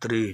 30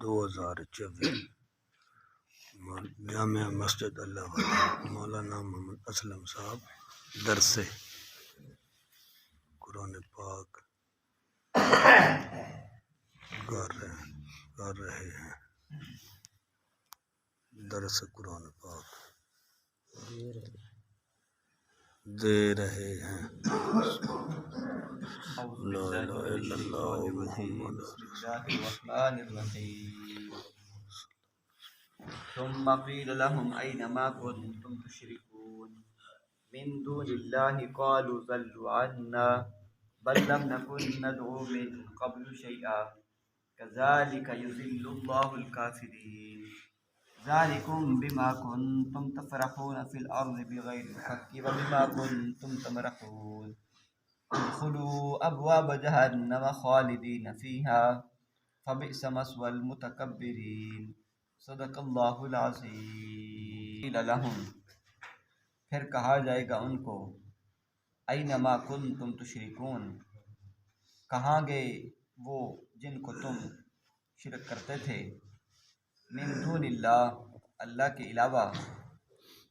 2024 جامع مسجد اللہ والا مولانا محمد اسلم صاحب درس قرآن پاک کر رہے ہیں درس قرآن پاک دے رہے ہیں لا الہ الا اللہ محمد الرحمن الرحیم ثم قیل لهم أين ما كنتم تشركون من دون الله قالوا ضلوا عنا بل لم نكن ندعو من قبل شيئا كذلك يضل الله الكافرين ذلكم بما كنتم تفرحون في الأرض بغير الحق وبما كنتم تمرحون ادخلوا أبواب جهنم خالدين فيها فبئس مثوى المتكبرين صدق اللہ العظیم لہم پھر کہا جائے گا ان کو اینما کنتم تشرکون کہاں گئے وہ جن کو تم شرک کرتے تھے من دون اللہ اللہ کے علاوہ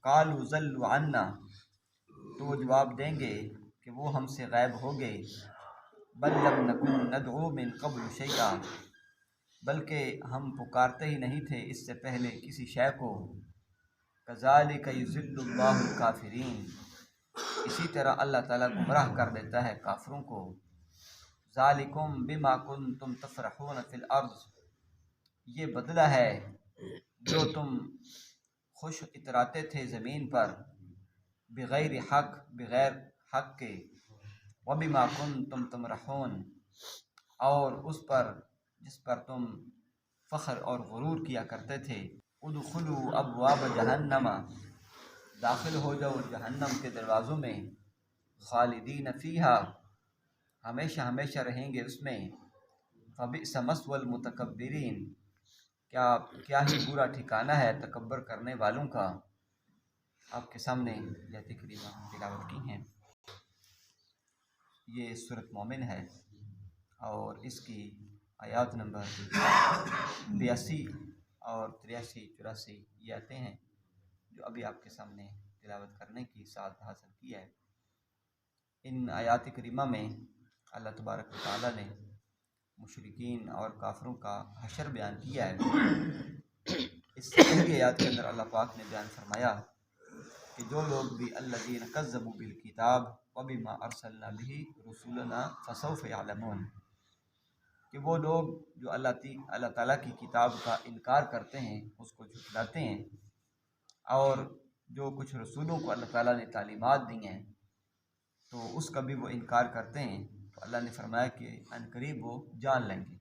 قالوا ضلوا عنا تو وہ جواب دیں گے کہ وہ ہم سے غائب ہو گئے بل لم نکن ندعو من قبل شیئا بلکہ ہم پکارتے ہی نہیں تھے اس سے پہلے کسی شے کو کذالک یضل اللہ الکافرین اسی طرح اللہ تعالیٰ گمراہ کر دیتا ہے کافروں کو ذالکم بما کنتم تفرحون فی الارض یہ بدلہ ہے جو تم خوش اتراتے تھے زمین پر بغیر حق کے وبما کنتم تمرحون اور اس پر جس پر تم فخر اور غرور کیا کرتے تھے ادخلوا ابواب جہنم داخل ہو جاؤ جہنم کے دروازوں میں خالدین فیہا ہمیشہ ہمیشہ رہیں گے اس میں فبئس مثوى المتکبرین کیا ہی برا ٹھکانہ ہے تکبر کرنے والوں کا آپ کے سامنے آیات کریمہ تلاوت کی ہیں یہ سورۃ مومن ہے اور اس کی آیات نمبر 82 اور 83 84 یہ آتے ہیں جو ابھی آپ کے سامنے تلاوت کرنے کی سعادت حاصل کی ہے ان آیات کریمہ میں اللہ تبارک و تعالیٰ نے مشرکین اور کافروں کا حشر بیان کیا ہے اس سے پہلی آیات کے اندر اللہ پاک نے بیان فرمایا کہ جو لوگ بھی الذین کذبوا بالکتاب وبما ارسلنا به رسولنا فسوف یعلمون کہ وہ لوگ جو اللہ تعالیٰ کی کتاب کا انکار کرتے ہیں اس کو جھٹلاتے ہیں اور جو کچھ رسولوں کو اللہ تعالیٰ نے تعلیمات دی ہیں تو اس کا بھی وہ انکار کرتے ہیں تو اللہ نے فرمایا کہ عنقریب وہ جان لیں گے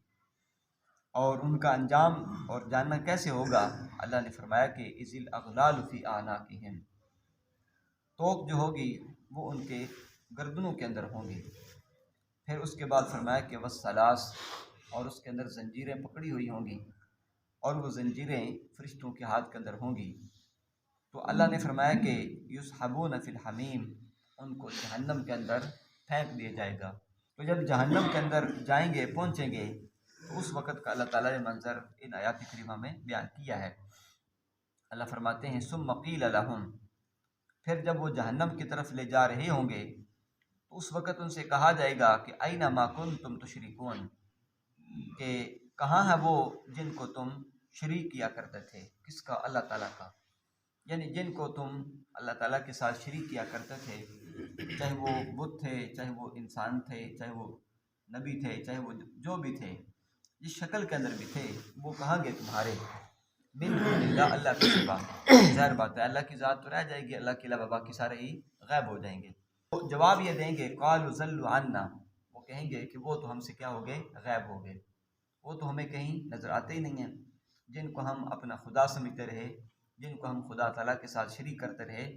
اور ان کا انجام اور جاننا کیسے ہوگا اللہ نے فرمایا کہ اذ الاغلال فی اعناقہم توق جو ہوگی وہ ان کے گردنوں کے اندر ہوں گی پھر اس کے بعد فرمایا کہ والسلاس اور اس کے اندر زنجیریں پکڑی ہوئی ہوں گی اور وہ زنجیریں فرشتوں کے ہاتھ کے اندر ہوں گی تو اللہ نے فرمایا کہ یسحبون فی الحمیم ان کو جہنم کے اندر پھینک دیا جائے گا تو جب جہنم کے اندر جائیں گے پہنچیں گے تو اس وقت کا اللہ تعالیٰ نے منظر ان آیات کریمہ میں بیان کیا ہے اللہ فرماتے ہیں ثم قیل لہم پھر جب وہ جہنم کی طرف لے جا رہے ہوں گے تو اس وقت ان سے کہا جائے گا کہ این ما کنتم تشرکون کہ کہاں ہے وہ جن کو تم شریک کیا کرتے تھے کس کا اللہ تعالیٰ کا یعنی جن کو تم اللہ تعالیٰ کے ساتھ شریک کیا کرتے تھے چاہے وہ بت تھے چاہے وہ انسان تھے چاہے وہ نبی تھے چاہے وہ جو بھی تھے جس شکل کے اندر بھی تھے وہ کہاں گئے تمہارے من دون اللہ اللہ کے سوا ظاہر بات ہے اللہ کی ذات تو رہ جائے گی اللہ کے علاوہ باقی سارے ہی غائب ہو جائیں گے تو جواب یہ دیں گے قالوا ضلوا عنا وہ کہیں گے کہ وہ تو ہم سے کیا ہو گئے غائب ہو گئے وہ تو ہمیں کہیں نظر آتے ہی نہیں ہیں جن کو ہم اپنا خدا سمجھتے رہے جن کو ہم خدا تعالیٰ کے ساتھ شریک کرتے رہے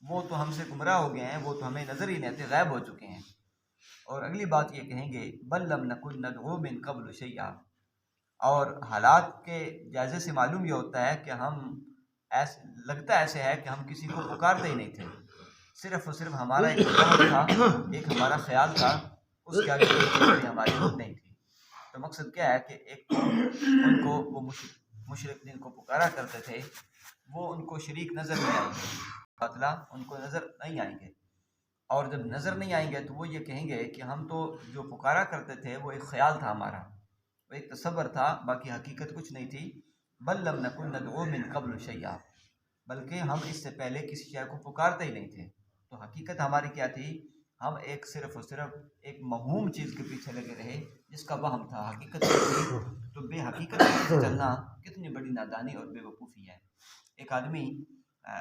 وہ تو ہم سے گمراہ ہو گئے ہیں وہ تو ہمیں نظر ہی نہیں آتے غائب ہو چکے ہیں اور اگلی بات یہ کہیں گے بل لم نکن ندعو من قبل شیئا اور حالات کے جائزے سے معلوم یہ ہوتا ہے کہ ہم لگتا ایسے ہے کہ ہم کسی کو پکارتے ہی نہیں تھے صرف اور صرف ہمارا ایک خیال تھا ایک ہمارا خیال تھا اس کے آگے کوئی چیز ہماری نہیں تھی تو مقصد کیا ہے کہ ایک تو ان کو وہ مشرک جن کو پکارا کرتے تھے وہ ان کو شریک نظر نہیں آئیں گے، قاتلہ ان کو نظر نہیں آئیں گے، اور جب نظر نہیں آئیں گے تو وہ یہ کہیں گے کہ ہم تو جو پکارا کرتے تھے وہ ایک خیال تھا ہمارا، وہ ایک تصور تھا، باقی حقیقت کچھ نہیں تھی۔ بل لم نکن ندعو من قبل شیئا، بلکہ ہم اس سے پہلے کسی شے کو پکارتے ہی نہیں تھے۔ تو حقیقت ہماری کیا تھی؟ ہم ایک صرف اور صرف ایک موہوم چیز کے پیچھے لگے رہے جس کا وہم تھا، حقیقت نہیں تھی۔ تو بے حقیقت کے پیچھے چلنا کتنی بڑی نادانی اور بے وقوفی ہے۔ ایک آدمی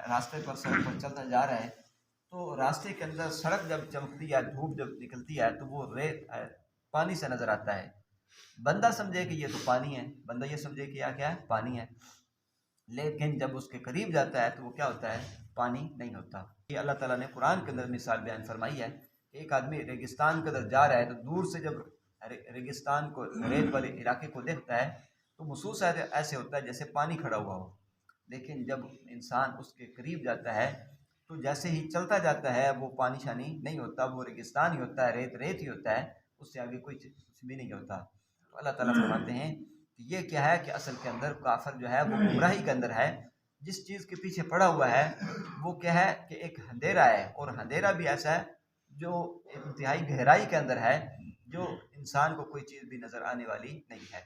راستے پر سڑک پر چلتا جا رہا ہے، تو راستے کے اندر سڑک جب چمکتی ہے، دھوپ جب نکلتی ہے تو وہ ریت پانی سے نظر آتا ہے۔ بندہ سمجھے کہ یہ تو پانی ہے، بندہ یہ سمجھے کہ کیا ہے؟ پانی ہے، لیکن جب اس کے قریب جاتا ہے تو وہ کیا ہوتا ہے؟ پانی نہیں ہوتا۔ یہ اللہ تعالیٰ نے قرآن کے اندر مثال بیان فرمائی ہے کہ ایک آدمی ریگستان کے اندر جا رہا ہے تو دور سے جب ریگستان کو، ریت والے علاقے کو دیکھتا ہے تو محسوس ایسے ہوتا ہے جیسے پانی کھڑا ہوا ہو، لیکن جب انسان اس کے قریب جاتا ہے تو جیسے ہی چلتا جاتا ہے وہ پانی شانی نہیں ہوتا، وہ ریگستان ہی ہوتا ہے، ریت ریت ہی ہوتا ہے، اس سے آگے کچھ بھی نہیں ہوتا۔ تو اللہ تعالیٰ فرماتے ہیں کہ یہ کیا ہے کہ اصل کے اندر کافر جو ہے وہ گمراہی کے اندر ہے، جس چیز کے پیچھے پڑا ہوا ہے وہ کیا ہے کہ ایک اندھیرا ہے، اور اندھیرا بھی ایسا ہے جو انتہائی گہرائی کے اندر ہے، جو انسان کو کوئی چیز بھی نظر آنے والی نہیں ہے۔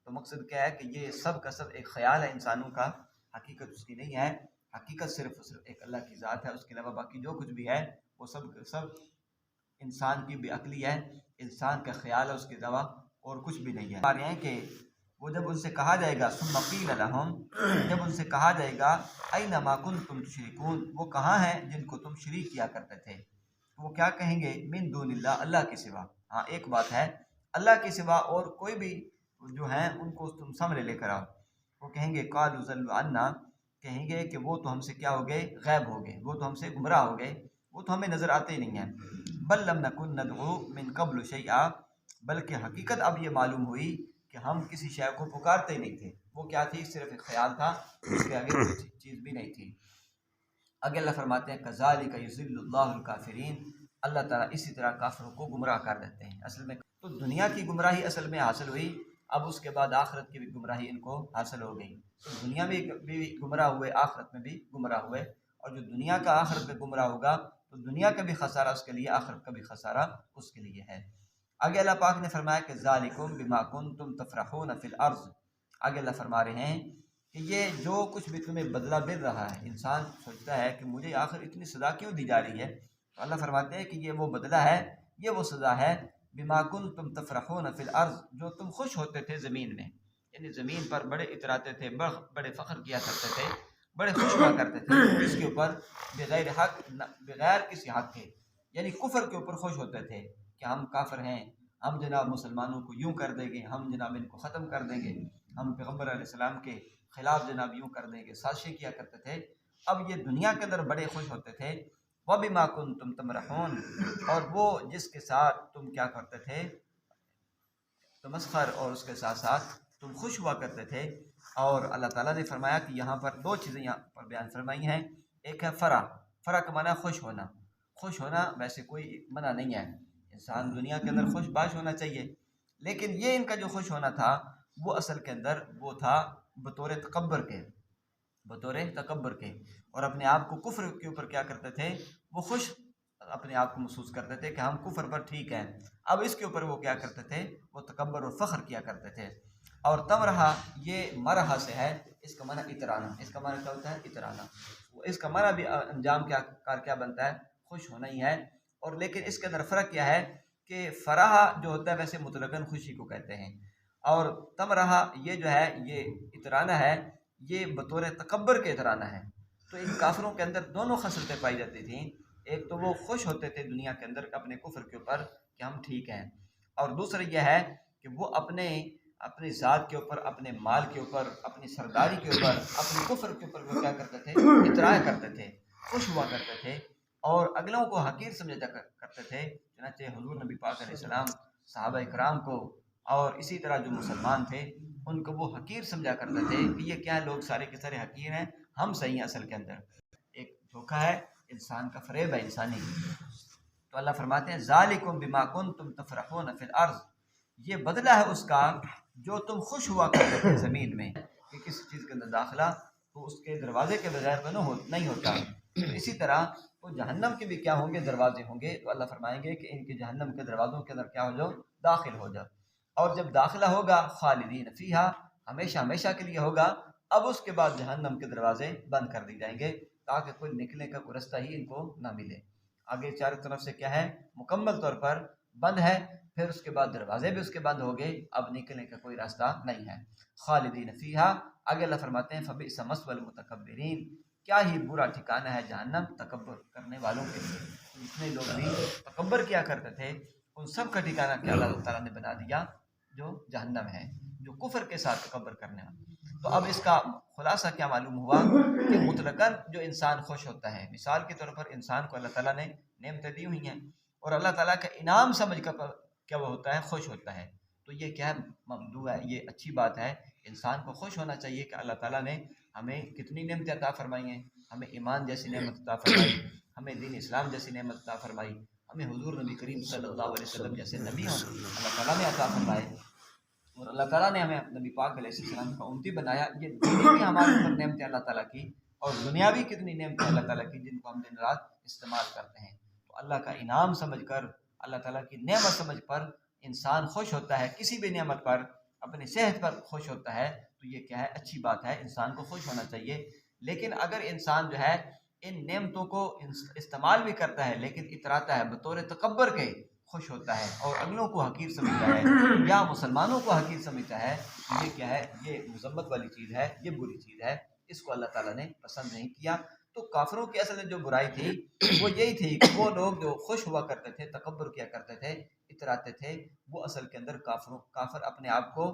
تو مقصد کیا ہے کہ یہ سب کا سب ایک خیال ہے انسانوں کا، حقیقت اس کی نہیں ہے۔ حقیقت صرف اور صرف ایک اللہ کی ذات ہے، اس کے علاوہ باقی جو کچھ بھی ہے وہ سب انسان کی بے عقلی ہے، انسان کا خیال ہے، اس کے علاوہ اور کچھ بھی نہیں ہے۔ آ رہے ہیں کہ وہ جب ان سے کہا جائے گا ثم قیل لہم، جب ان سے کہا جائے گا این ما کنتم تشرکون، وہ کہاں ہیں جن کو تم شریک کیا کرتے تھے، وہ کیا کہیں گے؟ من دون اللہ، اللہ کے سوا۔ ہاں ایک بات ہے، اللہ کے سوا اور کوئی بھی جو ہیں ان کو تم سامنے لے کر آؤ۔ وہ کہیں گے قالوا ضلوا عنا، کہیں گے کہ وہ تو ہم سے کیا ہو گئے؟ غائب ہو گئے، وہ تو ہم سے گمراہ ہو گئے، وہ تو ہمیں نظر آتے ہی نہیں ہیں۔ بل لم نکن ندعو من قبل شیئا، بلکہ حقیقت اب یہ معلوم ہوئی کہ ہم کسی شے کو پکارتے ہی نہیں تھے، وہ کیا تھی؟ صرف ایک خیال تھا، اس کے آگے کوئی چیز بھی نہیں تھی۔ آگے اللہ فرماتے ہیں کذالک یضل اللہ الکافرین، اللہ تعالیٰ اسی طرح کافروں کو گمراہ کر دیتے ہیں۔ اصل میں تو دنیا کی گمراہی اصل میں حاصل ہوئی، اب اس کے بعد آخرت کی بھی گمراہی ان کو حاصل ہو گئی۔ تو دنیا میں بھی گمراہ ہوئے، آخرت میں بھی گمراہ ہوئے، اور جو دنیا کا آخرت میں گمراہ ہوگا تو دنیا کا بھی خسارہ اس کے لیے، آخرت کا بھی خسارہ اس کے لیے ہے۔ آگے اللہ پاک نے فرمایا کہ ذالکم بما کنتم تفرحون فی الارض، آگے اللہ فرما رہے ہیں کہ یہ جو کچھ بھی تمہیں بدلہ مل رہا ہے، انسان سوچتا ہے کہ مجھے آخر اتنی سزا کیوں دی جا رہی ہے، تو اللہ فرماتے ہیں کہ یہ وہ بدلہ ہے، یہ وہ سزا ہے بما کنتم تفرحون فی الارض، جو تم خوش ہوتے تھے زمین میں، یعنی زمین پر بڑے اتراتے تھے، بڑے فخر کیا کرتے تھے، بڑے خوش ہوا کرتے تھے اس کے اوپر، بغیر حق، بغیر کسی حق کے، یعنی کفر کے اوپر خوش ہوتے تھے کہ ہم کافر ہیں، ہم جناب مسلمانوں کو یوں کر دیں گے، ہم جناب ان کو ختم کر دیں گے، ہم پیغمبر علیہ السلام کے خلاف جناب یوں کر دیں گے، سازشیں کیا کرتے تھے۔ اب یہ دنیا کے اندر بڑے خوش ہوتے تھے، وَبِمَا كُنتُمْ تَمْرَحُونَ، اور وہ جس کے ساتھ تم کیا کرتے تھے؟ تمسخر، اور اس کے ساتھ ساتھ تم خوش ہوا کرتے تھے۔ اور اللہ تعالیٰ نے فرمایا کہ یہاں پر دو چیزیں یہاں پر بیان فرمائی ہیں، ایک ہے فرح، فرح کا معنی خوش ہونا، خوش ہونا ویسے کوئی منع نہیں ہے، انسان دنیا کے اندر خوش باش ہونا چاہیے، لیکن یہ ان کا جو خوش ہونا تھا وہ اصل کے اندر وہ تھا بطور تکبر کے، بطور تکبر کے، اور اپنے آپ کو کفر کے اوپر کیا کرتے تھے؟ وہ خوش اپنے آپ کو محسوس کرتے تھے کہ ہم کفر پر ٹھیک ہیں۔ اب اس کے اوپر وہ کیا کرتے تھے؟ وہ تکبر اور فخر کیا کرتے تھے۔ اور تمرہا یہ مرحا سے ہے، اس کا معنی اترانا، اس کا معنی کیا ہوتا ہے؟ اترانا، اس کا معنی بھی انجام کیا بنتا ہے؟ خوش ہونا ہی ہے۔ اور لیکن اس کے اندر فرق کیا ہے کہ فرح جو ہوتا ہے ویسے مطلقاً خوشی کو کہتے ہیں، اور تمرہا یہ جو ہے یہ اترانا ہے، یہ بطور تکبر کے اترانا ہے۔ تو ان کافروں کے اندر دونوں خصلتیں پائی جاتی تھیں، ایک تو وہ خوش ہوتے تھے دنیا کے اندر اپنے کفر کے اوپر کہ ہم ٹھیک ہیں، اور دوسرا یہ ہے کہ وہ اپنی ذات کے اوپر، اپنے مال کے اوپر، اپنی سرداری کے اوپر، اپنے کفر کے اوپر وہ کیا کرتے تھے؟ اترایا کرتے تھے، خوش ہوا کرتے تھے، اور اگلوں کو حقیر سمجھا کرتے تھے۔ چنانچہ حضور نبی پاک علیہ السلام صحابہ کرام کو اور اسی طرح جو مسلمان تھے ان کو وہ حقیر سمجھا کرتے تھے کہ یہ کیا لوگ سارے کے سارے حقیر ہیں، ہم صحیح ہیں۔ اصل کے اندر ایک دھوکہ ہے، انسان کا فریب ہے انسانی۔ تو اللہ فرماتے ہیں ذالکم بما کنتم تفرحون فی الارض، یہ بدلہ ہے اس کا جو تم خوش ہوا کرتے تھے زمین میں کہ کسی چیز کے اندر داخلہ تو اس کے دروازے کے بغیر تو نہیں ہوتا. تو اسی طرح وہ جہنم کے بھی کیا ہوں گے؟ دروازے ہوں گے. تو اللہ فرمائیں گے کہ ان کے جہنم کے دروازوں کے اندر کیا ہو جاؤ؟ داخل ہو جاؤ. اور جب داخلہ ہوگا خالدین فیہا، ہمیشہ ہمیشہ کے لیے ہوگا. اب اس کے بعد جہنم کے دروازے بند کر دی جائیں گے تاکہ کوئی نکلنے کا کوئی رستہ ہی ان کو نہ ملے. آگے چاروں طرف سے کیا ہے؟ مکمل طور پر بند ہے. پھر اس کے بعد دروازے بھی اس کے بند ہو گئے، اب نکلنے کا کوئی راستہ نہیں ہے. خالدین فیہا. آگے اللہ فرماتے ہیں فبئس مثوى المتکبرین، کیا ہی برا ٹھکانہ ہے جہنم تکبر کرنے والوں کے لیے. جتنے لوگ بھی تکبر کیا کرتے تھے ان سب کا ٹھکانہ کیا اللہ تعالیٰ نے بنا دیا جو جہنم ہے، جو کفر کے ساتھ تکبر کرنے والا. تو اب اس کا خلاصہ کیا معلوم ہوا کہ مطلقاً جو انسان خوش ہوتا ہے، مثال کے طور پر انسان کو اللہ تعالیٰ نے نعمتیں دی ہوئی ہیں اور اللہ تعالیٰ کا انعام سمجھ کر کیا وہ ہوتا ہے؟ خوش ہوتا ہے. تو یہ کیا ہے؟ ممدوح ہے، یہ اچھی بات ہے. انسان کو خوش ہونا چاہیے کہ اللہ تعالیٰ نے ہمیں کتنی نعمتیں عطا فرمائی ہیں. ہمیں ایمان جیسی نعمت عطا فرمائی، ہمیں دین اسلام جیسی نعمت عطا فرمائی، ہمیں حضور نبی کریم صلی اللہ علیہ وسلم جیسے نبی اللہ تعالیٰ نے عطا فرمائے. اور اللہ تعالیٰ نے ہمیں نبی پاک علیہ السلام کا امتی بنایا. یہ دینی بھی ہمارے اوپر نعمتیں اللہ تعالیٰ کی، اور دنیاوی کتنی نعمتیں اللہ تعالیٰ کی جن کو ہم دن رات استعمال کرتے ہیں. تو اللہ کا انعام سمجھ کر، اللہ تعالیٰ کی نعمت سمجھ پر انسان خوش ہوتا ہے. کسی بھی نعمت پر، اپنی صحت پر خوش ہوتا ہے تو یہ کیا ہے؟ اچھی بات ہے، انسان کو خوش ہونا چاہیے. لیکن اگر انسان جو ہے ان نعمتوں کو استعمال بھی کرتا ہے لیکن اتراتا ہے بطور تکبر کے، خوش ہوتا ہے اور اگلوں کو حقیر سمجھتا ہے یا مسلمانوں کو حقیر سمجھتا ہے، یہ کیا ہے؟ یہ مذمت والی چیز ہے، یہ بری چیز ہے. اس کو اللہ تعالیٰ نے پسند نہیں کیا. تو کافروں کی اصل جو برائی تھی وہ یہی تھی کہ وہ لوگ جو خوش ہوا کرتے تھے، تکبر کیا کرتے تھے، اتراتے تھے، وہ اصل کے اندر کافر اپنے آپ کو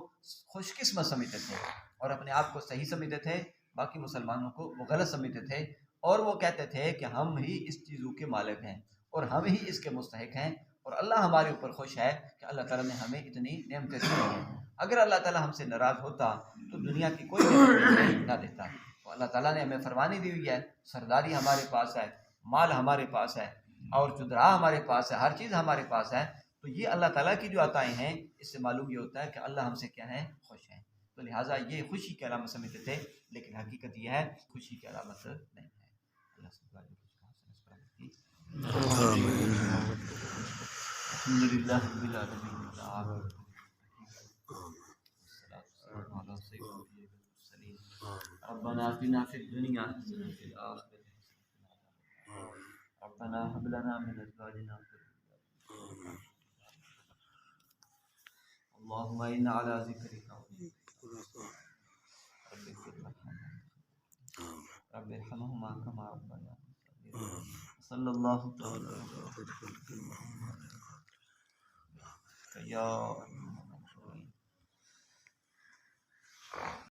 خوش قسمت سمجھتے تھے اور اپنے آپ کو صحیح سمجھتے تھے، باقی مسلمانوں کو وہ غلط سمجھتے تھے. اور وہ کہتے تھے کہ ہم ہی اس چیزوں کے مالک ہیں اور ہم ہی اس کے مستحق ہیں اور اللہ ہمارے اوپر خوش ہے کہ اللہ تعالیٰ نے ہمیں اتنی نعمتیں دی ہیں. اگر اللہ تعالیٰ ہم سے ناراض ہوتا تو دنیا کی کوئی نعمت نہ دیتا. تو اللہ تعالیٰ نے ہمیں فرمانی دی ہوئی ہے، سرداری ہمارے پاس ہے، مال ہمارے پاس ہے اور چدرا ہمارے پاس ہے، ہر چیز ہمارے پاس ہے. تو یہ اللہ تعالیٰ کی جو عطائیں ہیں، اس سے معلوم یہ ہوتا ہے کہ اللہ ہم سے کیا ہے؟ خوش ہیں. تو لہٰذا یہ خوشی کی علامت سمجھتے تھے، لیکن حقیقت یہ ہے خوشی کی علامت نہیں ہے. اللہ سے دعا جو کچھ کہا اس نے اس پر عمل کی. الحمد للہ رب العالمین ربنا آتنا فی الدنیا حسنة وفی الآخرة حسنة ربنا هب لنا من ازواجنا اللهم إنا على ذكرك رب ارحمهما كما ربياني صلى الله تعالى على خير خلق محمد يا